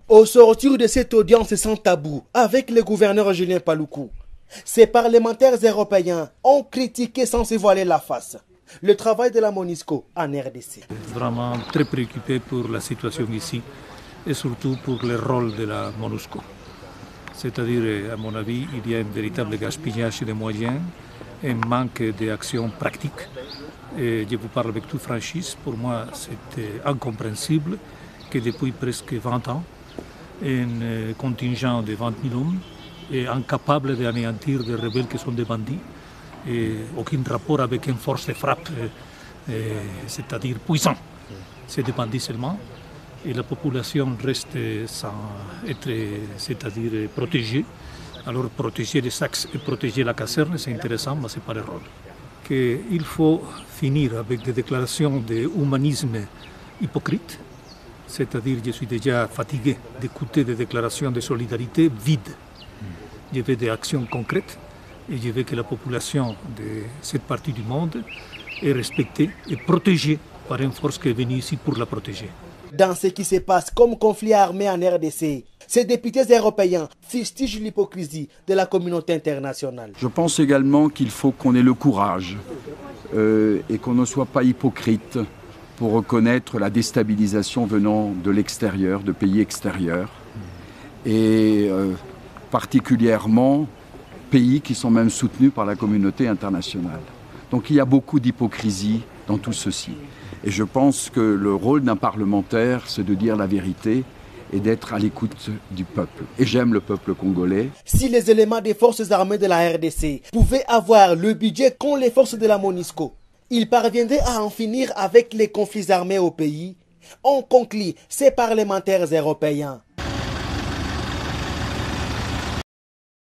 Au sortir de cette audience sans tabou avec le gouverneur Julien Paluku, ces parlementaires européens ont critiqué sans se voiler la face le travail de la MONUSCO en RDC. Vraiment très préoccupé pour la situation ici et surtout pour le rôle de la MONUSCO. C'est-à-dire, à mon avis, il y a un véritable gaspillage de moyens, un manque d'action pratique. Et je vous parle avec toute franchise, pour moi c'est incompréhensible que depuis presque 20 ans, un contingent de 20 000 hommes est incapable d'anéantir des rebelles qui sont des bandits, et aucun rapport avec une force de frappe, c'est-à-dire puissant. C'est des bandits seulement, et la population reste sans être, c'est-à-dire protégée. Alors protéger les sacs et protéger la caserne, c'est intéressant, mais ce n'est pas le rôle. Il faut finir avec des déclarations d'humanisme hypocrites, c'est-à-dire je suis déjà fatigué d'écouter des déclarations de solidarité vides. Je veux des actions concrètes et je veux que la population de cette partie du monde est respectée et protégée par une force qui est venue ici pour la protéger. Dans ce qui se passe comme conflit armé en RDC, ces députés européens fustigent l'hypocrisie de la communauté internationale. Je pense également qu'il faut qu'on ait le courage et qu'on ne soit pas hypocrite pour reconnaître la déstabilisation venant de l'extérieur, de pays extérieurs, et particulièrement pays qui sont même soutenus par la communauté internationale. Donc il y a beaucoup d'hypocrisie dans tout ceci. Et je pense que le rôle d'un parlementaire, c'est de dire la vérité et d'être à l'écoute du peuple. Et j'aime le peuple congolais. Si les éléments des forces armées de la RDC pouvaient avoir le budget qu'ont les forces de la MONUSCO, ils parviendraient à en finir avec les conflits armés au pays, ont conclu ces parlementaires européens.